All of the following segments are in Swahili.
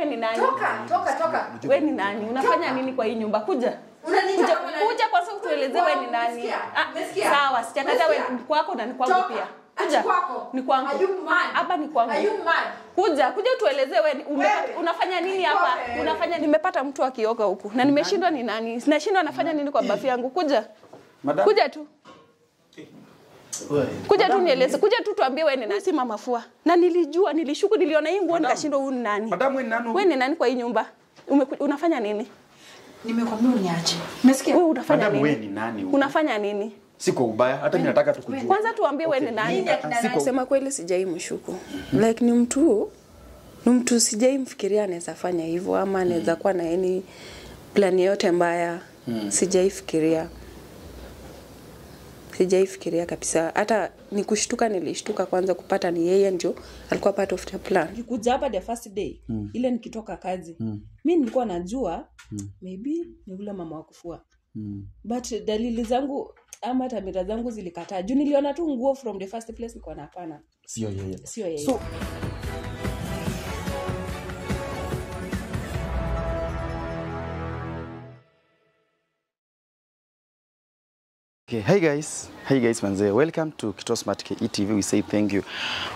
wewe ni nani? Toka. Wewe ni nani? Unafanya nini kwa hii nyumba? Kuja kwa sababu tuelezee wewe ni nani. Sawa, sitakata wewe ni kwako na ni kwangu pia. Kuja. Ni kwangu. Hapa ni kwangu. Kuja tuelezee wewe unafanya nini hapa? Nimepata mtu akioga huku na nimeshindwa ni nani? Sinashindwa nafanya nini kwa bafu yangu? Kuja. Kuja tu. Kuja tu nieleze. Kuja tu tuambie wewe ni nani? Si mama Fua. Na nilishuku niliona hii nguo nikashindwa huyu ni nani? Madam wewe ni nani? Wewe ni nani kwa hii nyumba? Unafanya nini? Nimekwambia uniache. Umesikia? Wewe unafanya nini? Madam wewe ni nani? Unafanya nini? Siko ubaya, hata mimi nataka tukujue. Kwanza tuambie wewe ni nani? Sema kweli sijaimshuku. Like ni mtu sijaimfikiria anaweza fanya hivyo ama anaweza kuwa na any plan yote mbaya. Sijaifikiria kabisa. Hata nikushtuka nilishtuka kwanza kupata ni yeye ndio alikuwa part of the plan. Nikikuja hapa the first day ile nikitoka kazi. Mimi nilikuwa najua maybe ni yule mama wa kufua. But dalili zangu ama tamira zangu zilikataa. Juu niliona tu nguo from the first place niko na hapana. Sio yeye. So Okay, hey guys manze, welcome to Kito Smart KE TV. We say thank you.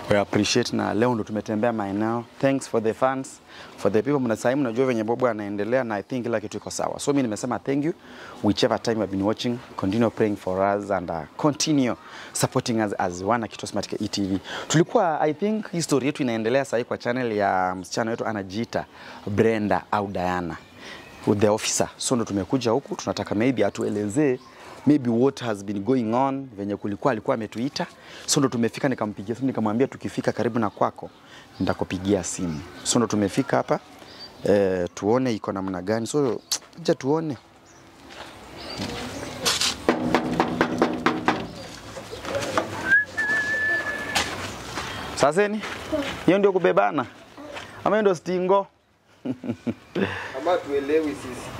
We appreciate na leo ndo tumetembea maeneo. Thanks for the fans, for the people mnasaimu najua venye Bobo anaendelea na I think kila kitu iko sawa. So mimi nimesema thank you. Whichever time you have been watching, continue praying for us and continue supporting us as one Kito Smart KE TV. Tulikuwa I think history yetu inaendelea sasa kwa channel ya msichana wetu anajiita Brenda au Diana with the officer. So ndo tumekuja huku tunataka maybe atuelezee maybe what has been going on venye alikuwa ametuita. So ndo tumefika, nikampigia simu nikamwambia tukifika karibu na kwako nitakupigia simu. So ndo tumefika hapa tuone iko namna gani. So acha tuone. Sasa ni hiyo ndio kubebana ama ndio stingo?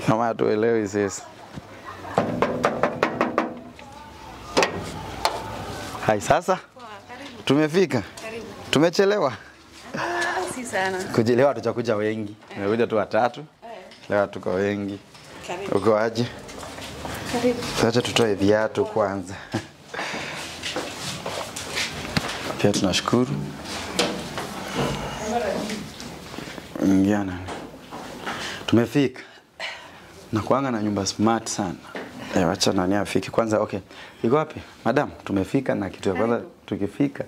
Ama tuelewi sisi. Hai sasa? Tumefika? Karibu. Tumechelewa? Si sana. Kujelewa tutakuja wengi. Tumekuja tu watatu. Leo tuko wengi. Karibu. Uko aje? Karibu. Sasa tutoe viatu kwanza. Pia tunashukuru. Ingiana. Tumefika. Na kuanga na nyumba smart sana. Acha nani afike kwanza. Okay. Iko wapi? Madam, tumefika na kitu ya kwanza tukifika.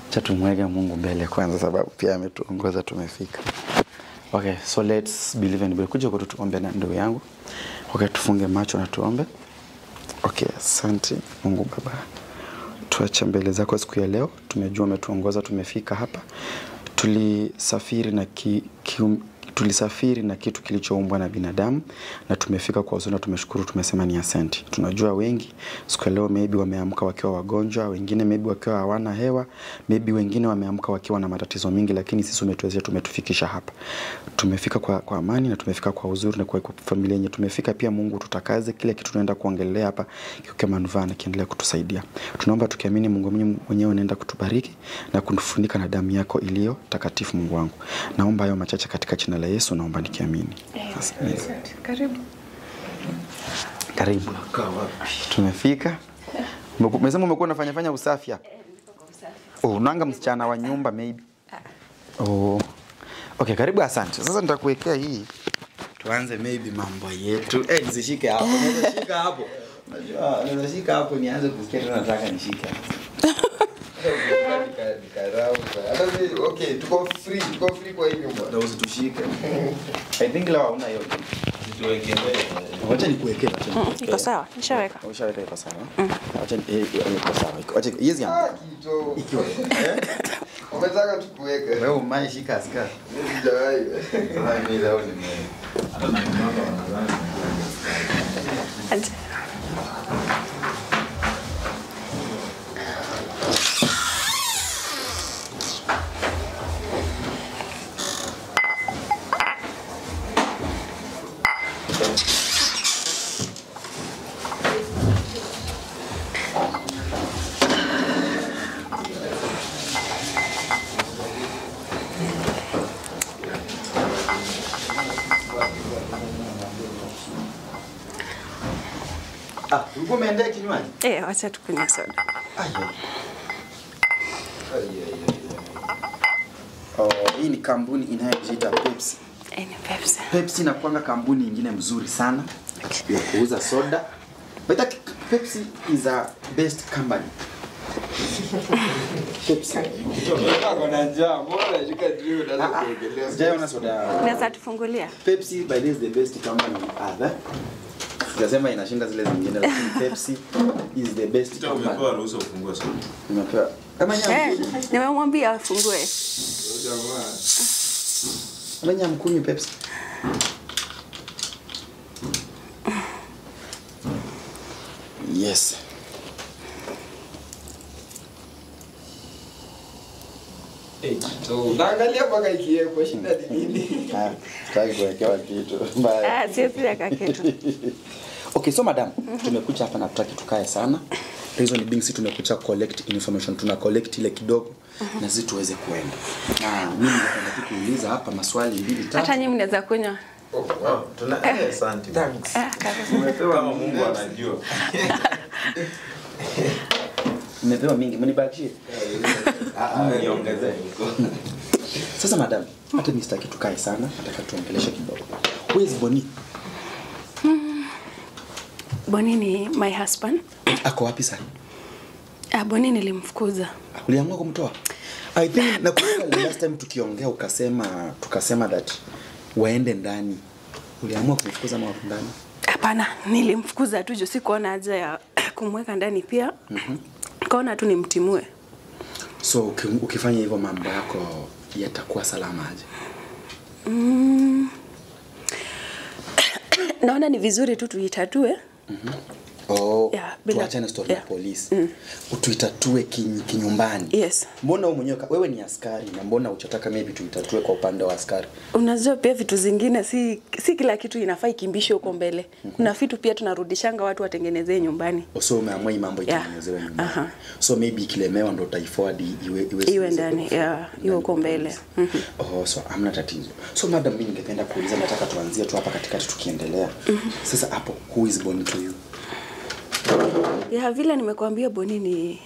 Acha tumweke Mungu mbele kwanza sababu pia ametuongoza tumefika. Okay, so let's believe and kuja kwa tuombe na ndugu yangu. Okay, tufunge macho na tuombe. Okay, asante Mungu Baba. Tuache mbele zako siku ya leo. Tumejua umetuongoza tumefika hapa. Tulisafiri na kitu kilichoumbwa na binadamu na tumefika kwa uzuri. Tumeshukuru, tumesema ni asante. Tunajua wengi siku leo maybe wameamka wakiwa wagonjwa, wengine maybe wakiwa hawana hewa, maybe wengine wameamka wakiwa na matatizo mengi, lakini sisi umetuwezesha, tumetufikisha hapa. Tumefika kwa amani na tumefika kwa uzuri na kwa familia yenyewe. Tumefika pia Mungu tutakaze kile kitu tunaenda kuongelea hapa kwa manufaa na kiendelea kutusaidia. Tunaomba tukiamini Mungu mwenyewe unaenda kutubariki na kutufunika na damu yako iliyo takatifu. Mungu wangu, naomba hayo machache katika jina la Yesu, naomba nikiamini. Asante. Karibu. Tumefika. Umesema umekuwa unafanya usafi hapa? Unanga msichana wa nyumba maybe. Okay, karibu, asante. Sasa nitakuwekea hii. Tuanze maybe mambo yetu. Nisishike hapo. Nishika hapo. Unajua, nishika hapo nianze kusikia nataka nishike hapo. Okay, tuko free kwa hii nyumba. Na usitushike. I think leo hauna hiyo. Nituwekelee. Wacha nikuwekee. Iko sawa, nishaweka. Ushaweka iko sawa. Wacha iko sawa. Wacha hizi hapa. Ikiwa. Umetaka tukuweke. Wewe umeshika askari. Sijawahi. Mimi leo ni mimi. Hata na mama wanadhani. ulikuwa umeendea kinywaji? Acha tukunywe soda. Hii ni kampuni inayojiita Pepsi. Ni Pepsi. Pepsi inakuanga kampuni nyingine mzuri sana ya kuuza soda. But Pepsi is a best company. Pepsi. Kuna njaa, mbona shika drill unaweza kuongelea? Sijaona soda. Naweza tufungulia? Pepsi by this the best company on earth. Tunasema inashinda zile zingine lakini Pepsi is the best company. Umepewa ruhusa ufungue soda. Nimepewa. Kama Nimemwambia afungue. Mwenye mkunywi Pepsi. Yes. So, naangalia mpaka ikiwekwa shida ni nini? Sitaki kuwekewa kitu mbaya. Sio pia kitu. Okay, so madam, tumekuja hapa na tutaki tukae sana. Reason being si tumekuja collect information, tuna collect ile kidogo na sisi tuweze kuenda. Mimi nataka kuuliza hapa maswali 2 3. Hata nyinyi mnaweza kunywa. Wow, tuna asante. Thanks. Umepewa Mungu anajua. Nimepewa mingi, mnibakishie. Niongezee. Sasa madam, hata mimi sitaki tukae sana, nataka tuongeleshe kidogo. Who is Boni? Boni ni my husband. Ako wapi sasa? Boni nilimfukuza. Uliamua kumtoa? I think nakumbuka last time tukiongea tukasema that waende ndani. Uliamua kumfukuza ama wapo ndani? Hapana, nilimfukuza tu, sikuona haja ya kumweka ndani pia. Kaona tu nimtimue. So ukifanya hivyo mambo yako yatakuwa salama aje? Naona ni vizuri tu tuitatue. Tuachane story ya polisi. Tuitatue kinyumbani. Yes. Mbona wewe mwenyewe wewe ni askari na mbona uchataka maybe tuitatue kwa upande wa askari? Unajua pia vitu zingine si kila kitu inafaa ikimbishe huko mbele. Kuna vitu pia tunarudishanga watu watengenezee nyumbani. So umeamua hii mambo itengenezewe nyumbani. So maybe ikilemewa ndo utaiforward iwe ndani, iwe huko mbele. So amna tatizo. So madam, mimi ningependa kuuliza, nataka tuanzie tu hapa katikati tukiendelea. Sasa hapo who is Boni to you? Vile nimekuambia, Boni ni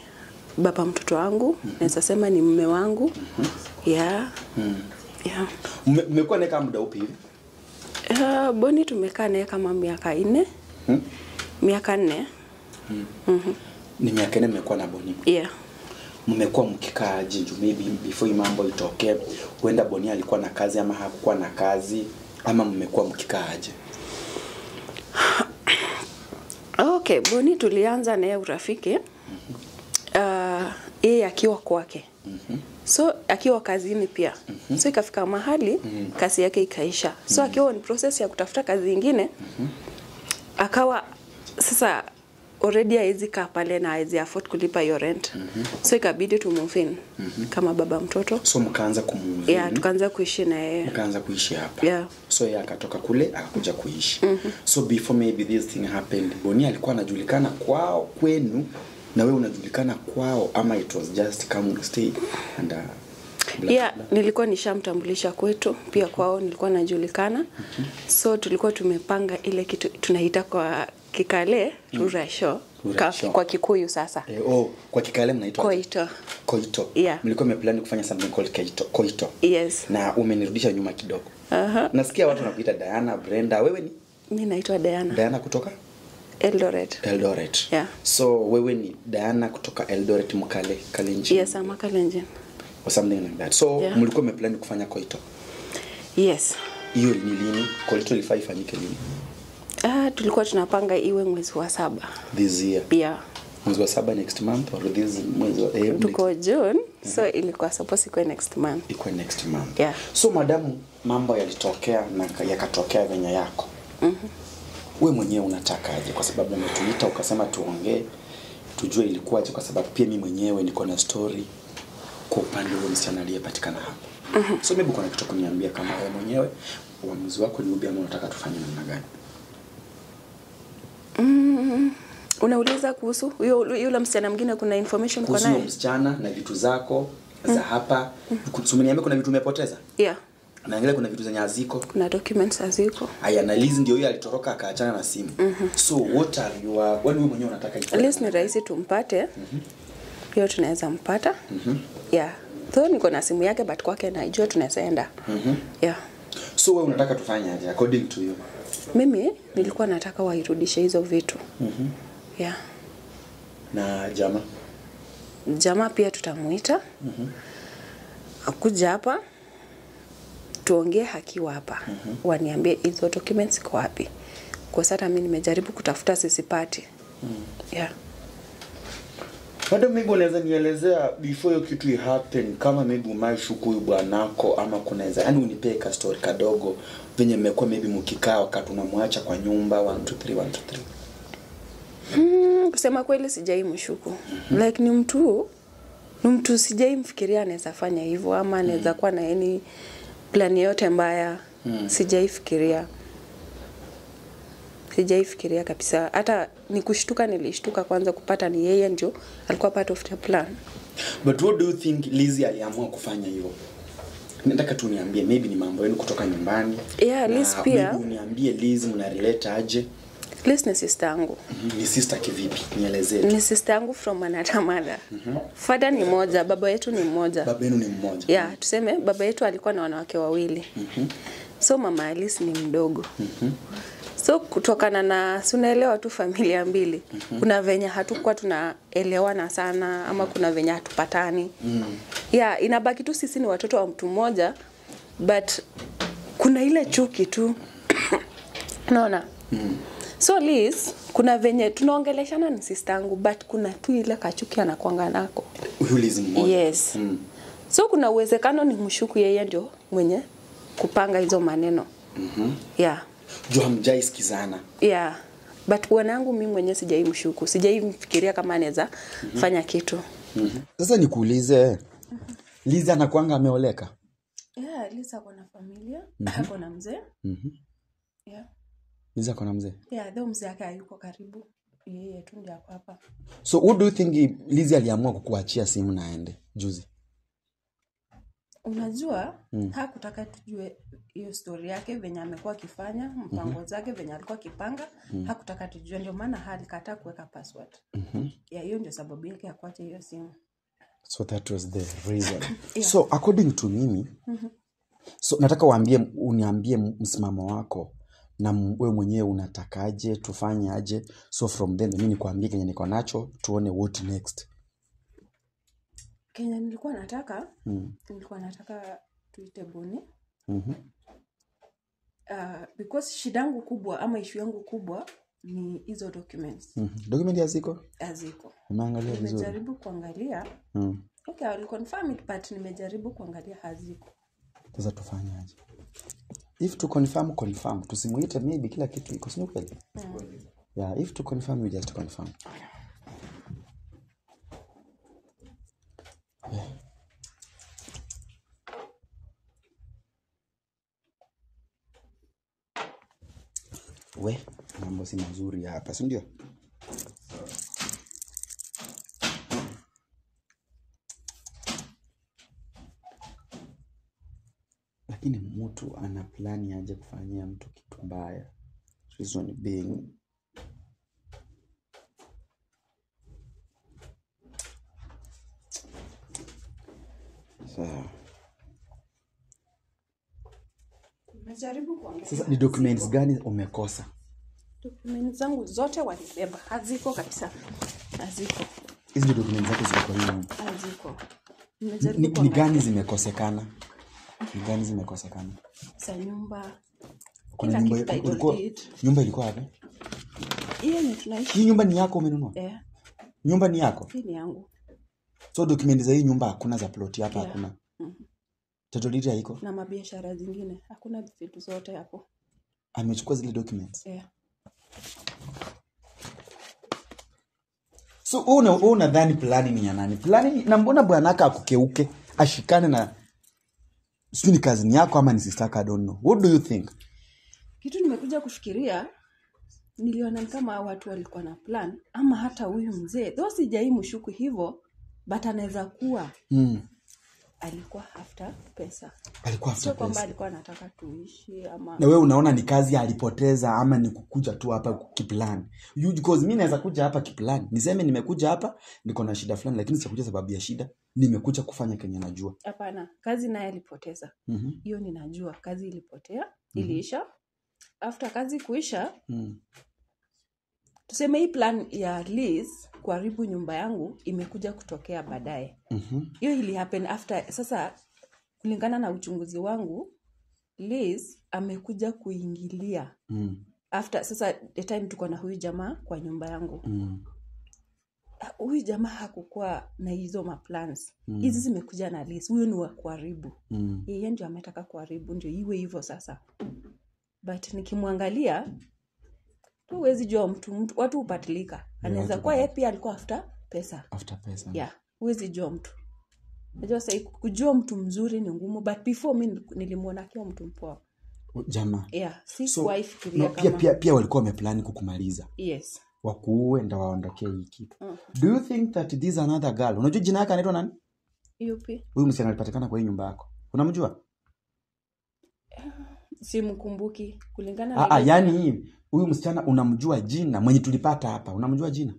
baba mtoto wangu, naweza sema ni mume wangu. Mmekuwa naye kama muda upi hivi? Boni tumekaa naye kama miaka 4. Miaka 4. Ni miaka 4 mmekuwa na Boni? Mmekuwa mkikaa aje maybe before mambo itokee? Huenda Boni alikuwa na kazi ama hakukuwa na kazi, ama mmekuwa mkikaa aje? Okay, Boni tulianza naye urafiki. Yeye akiwa kwake. So akiwa kazini pia. So ikafika mahali kazi yake ikaisha. So akiwa in process ya kutafuta kazi nyingine, akawa sasa already haizi kaa pale na haizi afford kulipa your rent. So ikabidi tu move in kama baba mtoto. So mkaanza kumove in? Tukaanza kuishi na yeye. Mkaanza kuishi hapa? So yeye akatoka kule akakuja kuishi. So before maybe this thing happened, Boni alikuwa anajulikana kwenu na wewe unajulikana kwao, ama it was just come stay and nilikuwa nishamtambulisha kwetu, pia kwao nilikuwa najulikana. So tulikuwa tumepanga ile kitu tunaita kwa Kikale Rura Show. Kwa Kikuyu sasa. Kwa Kikale mnaitwa Koito. Mlikuwa mmeplan kufanya something called Koito. Yes. Na umenirudisha nyuma kidogo. Nasikia watu wanakuita Diana, Brenda. Wewe ni? Mimi naitwa Diana. Diana kutoka Eldoret. So wewe ni Diana kutoka Eldoret Mkale Kalenjin? Yes, I'm Kalenjin. Or something like that. So mlikuwa mmeplan kufanya Koito? Yes. Hiyo ni lini? Koito ilifaa ifanyike lini? Tulikuwa tunapanga iwe mwezi wa 7 this year. Mwezi wa 7 next month or this mwezi wa tuko June. So ilikuwa supposed ikuwe next month. Ikuwe next month. So madamu, mambo yalitokea na yakatokea venye yako. Wewe mwenyewe unatakaje? Kwa sababu umetuita ukasema tuongee tujue ilikuwaje, kwa sababu pia mimi mwenyewe niko na story kwa upande wa msichana aliyepatikana hapa. So maybe kuna kitu kuniambia kama wewe mwenyewe uamuzi wako ni upi, ama unataka tufanye namna gani? Unauliza kuhusu yule msichana mwingine, kuna information kwa naye? Kuhusu msichana na vitu zako za hapa. Kusumeniambia kuna vitu umepoteza? Naangalia kuna vitu zenye haziko. Kuna documents haziko. Aya, na Liz ndio yeye alitoroka akaachana na simu. So what are you when wewe mwenyewe unataka At least ni rahisi tumpate. Pia tunaweza mpata. Yeah. Though niko na simu yake but kwake naijua tunaweza enda. Yeah. So wewe unataka tufanye aje according to you? Mimi nilikuwa nataka wairudishe hizo vitu. Yeah. Na jamaa pia tutamuita. Akuja hapa tuongee hakiwa hapa. Waniambie hizo documents kwa wapi. Kwa sasa mimi nimejaribu kutafuta sisipati. Yeah. Hata maybe unaweza nielezea before hiyo kitu happen kama maybe umeshuku huyu bwanako ama kunaweza yani unipe ka story kadogo venye mmekuwa maybe mkikaa wakati unamwacha kwa nyumba 1 2 3 1 2 3. Kusema kweli sijai mshuku. Like ni mtu sijai mfikiria anaweza fanya hivyo ama anaweza kuwa na any plan yote mbaya. Sijai fikiria kabisa. Hata nikushtuka nilishtuka kwanza kupata ni yeye ndio alikuwa part of the plan. But what do you think Lizzy aliamua kufanya hivyo? Nataka tu niambie maybe ni mambo yenu kutoka nyumbani. Yeah, Liz pia. Maybe uniambie Liz mna relate aje? Liz ni sister yangu. Ni sister kivipi? Nielezee. Ni sister yangu from another mother. Father ni mmoja, baba yetu ni mmoja. Baba yenu ni mmoja. Yeah, tuseme baba yetu alikuwa na wanawake wawili. So mama Alice ni mdogo. So kutokana na unaelewa tu familia mbili. Kuna venye hatukuwa tunaelewana sana ama kuna venye hatupatani. Yeah, inabaki tu sisi ni watoto wa mtu mmoja but kuna ile chuki tu. Unaona? So Liz, kuna venye tunaongeleshana ni sister yangu but kuna tu ile kachuki anakuanga nako. Liz mmoja. Yes. So kuna uwezekano ni mshuku yeye ndio mwenye kupanga hizo maneno. Yeah. Jo hamjaisikizana. Yeah. But bwanangu mimi mwenyewe sijai mshuku. Sijai mfikiria kama anaweza fanya kitu. Sasa nikuulize. Liz anakuanga ameoleka? Yeah, Liz ako na familia, ako na mzee. Yeah. Liz ako na mzee? Yeah, ndio mzee yake hayuko karibu. Yeye tu ndiye ako hapa. So what do you think Liz aliamua kukuachia simu na aende juzi? Unajua hakutaka tujue hiyo story yake venye amekuwa akifanya, mpango zake venye alikuwa akipanga, hakutaka tujue ndio maana alikataa kuweka password. Yeah, hiyo ndio sababu yake ya kuacha hiyo simu. So that was the reason. Yeah. So according to mimi, so nataka uniambie msimamo wako na wewe mwenyewe unatakaje tufanye aje. So from then mimi nikwambie kenye niko nacho tuone what next. Kenya nilikuwa nataka tuite Boni. Because shidangu kubwa ama issue yangu kubwa ni hizo documents. Document haziko? Haziko. Umeangalia vizuri? Nimejaribu kuangalia. Okay, I'll confirm it but nimejaribu kuangalia haziko. Sasa tufanye aje? If to confirm, tusimuite maybe kila kitu iko sio kweli. Yeah, if to confirm we just confirm. Yeah. We, mambo si mazuri hapa, si ndio? Lakini mtu ana plani aje kufanyia mtu kitu mbaya. Reason being Nimejaribu kuangalia. Sasa ni documents gani umekosa? Documents zangu zote walibeba. Haziko kabisa. Haziko. Hizi documents zako ziko kwa nini? Haziko. Ni gani zimekosekana? Ni gani zimekosekana? Sa nyumba. Kuna nyumba ilikuwa wapi? Hiyo ni tunaishi. Hii nyumba ni yako umenunua? Yeah. Nyumba ni yako? Hii ni yangu. So documents za hii nyumba hakuna za plot hapa hakuna. Title deed haiko? Na mabiashara zingine hakuna vitu zote hapo. Amechukua zile documents? Yeah. So unadhani plani ni ya nani? Plani na mbona bwanaka akukeuke ashikane na sio ni kazi yako ama ni sister ka, I don't know. What do you think? Kitu nimekuja kufikiria, niliona kama watu walikuwa na plan ama hata huyu mzee. Though sijai mshuku hivyo, but anaweza kuwa. alikuwa after pesa. Alikuwa after pesa. Kwamba alikuwa anataka tuishi ama. Na wewe unaona ni kazi alipoteza ama ni kukuja tu hapa kiplan? Because mimi naweza kuja hapa kiplan. Niseme nimekuja hapa niko na shida fulani lakini sikuja sababu ya shida. Nimekuja kufanya kenye najua. Hapana, kazi naye alipoteza. Hiyo ninajua, kazi ilipotea, iliisha. After kazi kuisha, tuseme hii plan ya lease kuharibu nyumba yangu imekuja kutokea baadaye. Hiyo ili happen after. Sasa kulingana na uchunguzi wangu, lease amekuja kuingilia after. Sasa the time tuko na huyu jamaa kwa nyumba yangu, huyu jamaa hakukuwa na hizo maplans. Hizi zimekuja na lease. Huyu ni wa kuharibu. Yeye ndio ametaka kuharibu, ndio iwe hivyo sasa. But nikimwangalia tu huwezi jua mtu watu upatilika. Anaweza kuwa yeye pia alikuwa after pesa. After pesa. Yeah, huwezi jua mtu. Najua sasa kujua mtu mzuri ni ngumu, but before mimi nilimuona akiwa mtu mpoa. Jamaa. Yeah, sikuwahi fikiria kama pia walikuwa wameplani kukumaliza. Yes. Wakuue ndio waondokee hii kitu. Do you think that this is another girl? Unajua jina yake anaitwa nani? Yupi? Huyu msichana alipatikana kwa hii nyumba yako. Unamjua? Simkumbuki kulingana na yani huyu msichana unamjua jina mwenye tulipata hapa? Unamjua jina?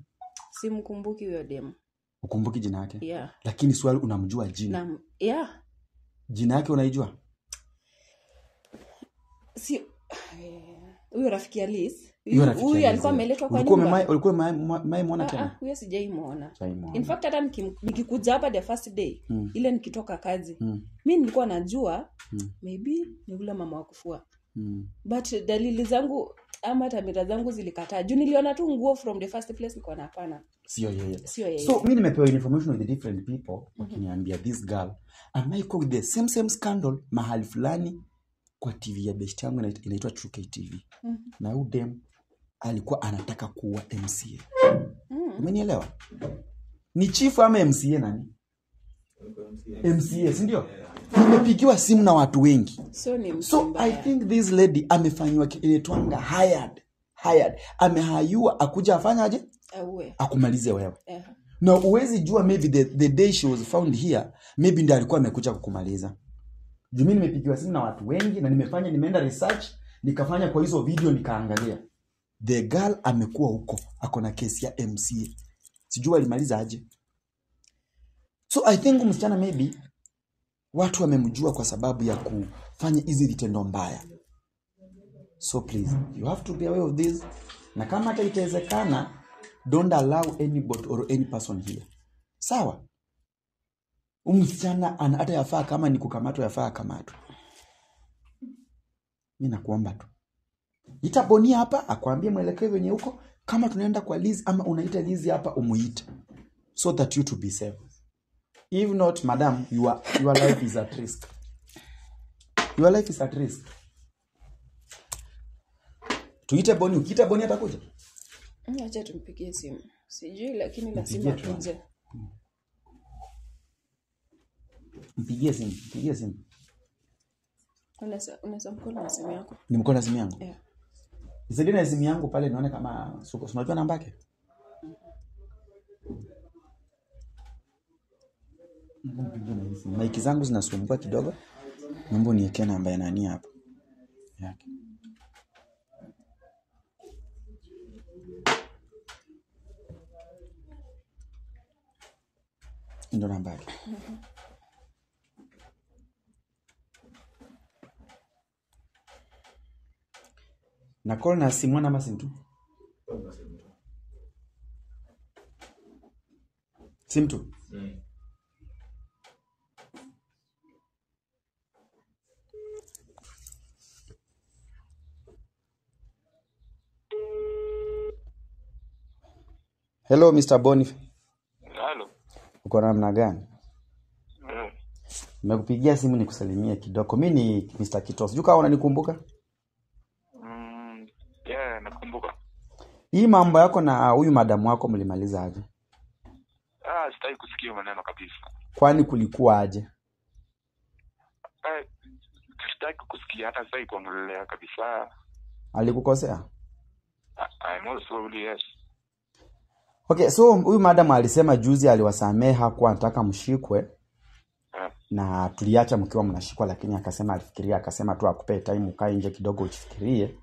Simkumbuki huyo demo. Ukumbuki jina yake? Yeah. Lakini swali unamjua jina? Yeah. Jina yake unaijua? Si huyo rafiki ya Liz. Huyu alikuwa ameletwa kwa nyumba. Ulikuwa muona tena? Huyo sijaimuona. In fact hata nikikuja hapa the first day, ile nikitoka kazi, mimi nilikuwa najua maybe ni yule mama wa kufua. But dalili zangu ama tamira zangu zilikataa. Juu niliona tu nguo from the first place, niko na hapana. Sio yeye. So mimi nimepewa information with the different people wakiniambia this girl amaiko with the same scandal mahali fulani kwa TV ya best yangu inaitwa True KTV. Na huyu dem alikuwa anataka kuwa MCA. Umenielewa? Ni chief ama MCA nani? MCA, si ndio? Nimepigiwa simu na watu wengi. So I think this lady amefanywa inaitwanga hired. Amehayua akuja afanyaje? Akumalize wewe. Na uwezi jua maybe the day she was found here, maybe ndiye alikuwa amekuja kukumaliza. Juu mimi nimepigiwa simu na watu wengi na nimeenda research, nikafanya kwa hizo video nikaangalia. The girl amekuwa huko, ako na kesi ya MCA. Sijui alimaliza aje. So I think msichana maybe watu wamemjua kwa sababu ya kufanya hizi vitendo mbaya. So please, you have to be aware of this. Na kama hata itawezekana, don't allow anybody or any person here. Sawa? Msichana hata yafaa kama ni kukamatwa yafaa kamatwa. Mimi nakuomba tu. Itabonia hapa akwambie mwelekeo wenye huko, kama tunaenda kwa Liz ama unaita Liz hapa umuite. So that you to be safe. If not, madam, your life is at risk. Your life is at risk. Tuite Boni, ukiita Boni atakuja? Acha tumpigie simu. Sijui lakini lazima tuje. Mpigie simu. Unaweza mkono na simu yako? Ni mkono na simu yangu? Yeah. Nisaidie na simu yangu pale nione kama unajua namba yake. Maiki zangu zinasumbua kidogo. Naomba niweke namba ya nani hapo. Yake. Ndio namba yake. Na call na simu na simu tu. Simu tu. Hello Mr. Bonif. Hello. Uko namna gani? Nimekupigia simu nikusalimie kidogo. Mimi ni Mr. Kitos. Sijui kama unanikumbuka? Yeah, nakumbuka. Hii mambo yako na huyu madamu wako mlimaliza aje? Sitaki kusikia maneno kabisa. Kwani kulikuwa aje? Sitaki kusikia hata sasa kuongelea kabisa. Alikukosea? I also yes. Okay, so huyu madam alisema juzi aliwasamehe hakuwa anataka mshikwe. Na tuliacha mkiwa mnashikwa, lakini akasema alifikiria, akasema tu akupee time ukae nje kidogo ujifikirie.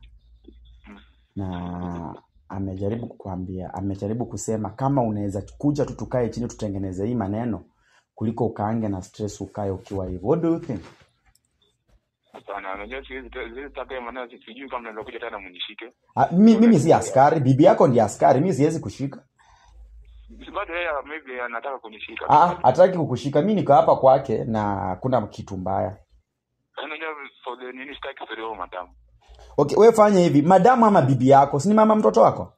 Na amejaribu kukuambia, amejaribu kusema kama unaweza kuja tu tukae chini tutengeneze hii maneno kuliko ukaange na stress ukae ukiwa hivyo. What do you think? Sana, unajua siwezi taka maneno, sijui kama naweza kuja tena mnishike. Mimi si askari, bibi yako ndiye askari, mimi siwezi kushika. Bado yeye maybe anataka kunishika. Hataki kukushika. Mimi niko hapa kwake na kuna kitu mbaya. Unajua for the nini staki for the madam. Okay, wewe fanya hivi, madam ama bibi yako, si ni mama mtoto wako?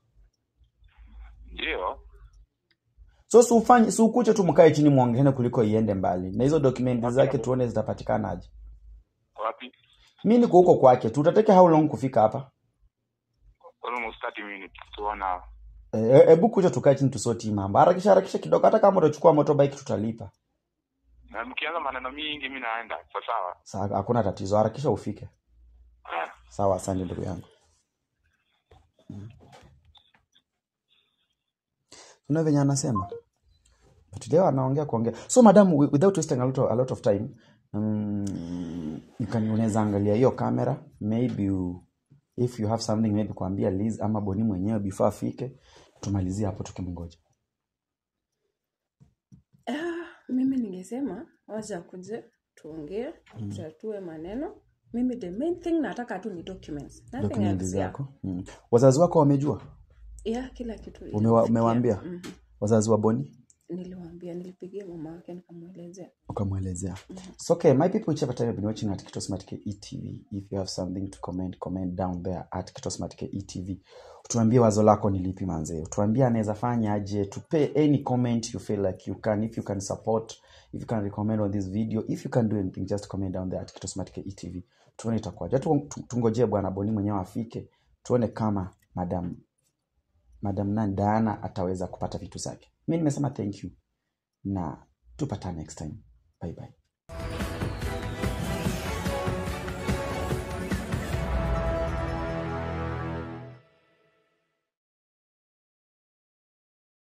Ndio. So si ukuje tu mkae chini muongeane kuliko iende mbali. Na hizo documents zake tuone zitapatikana aje. Wapi? Mimi niko huko kwake. Tutateke how long kufika hapa? Almost 30 minutes tuona. Hebu kuja tukae chini tusoti mambo. Harakisha kidogo, hata kama utachukua motorbike tutalipa. Na mkianza maneno mingi mimi naenda. Sawa. Sawa, hakuna tatizo. Harakisha ufike. Sawa, asante ndugu yangu. Una venye anasema. But leo anaongea kuongea. So madam, without wasting a lot of time, unaweza angalia hiyo kamera, maybe if you have something maybe kuambia Liz ama Boni mwenyewe before afike, tumalizie hapo tukimngoja. Mimi ningesema wacha kuje tuongee, tutatue maneno. Mimi the main thing nataka tu ni documents. Documents zako. Wazazi wako wamejua? Yeah, kila kitu. Umewaambia? Wazazi wa Boni? Niliwaambia, nilipigia mama yake nikamuelezea. Ukamuelezea. So okay, my people, whichever time you've been watching at Kitosmart KE TV, if you have something to comment down there at Kitosmart KE TV. Utuambie wazo lako ni lipi manze. Utuambie anaweza fanya aje. Tupe any comment you feel like you can, if you can support, if you can recommend on this video, if you can do anything, just comment down there at Kitosmart KE TV. Tuone itakuwaje. Tungojee bwana Boni mwenyewe afike. Tuone kama Madam Diana ataweza kupata vitu zake. Mimi nimesema thank you. Na tupatane next time. Bye bye.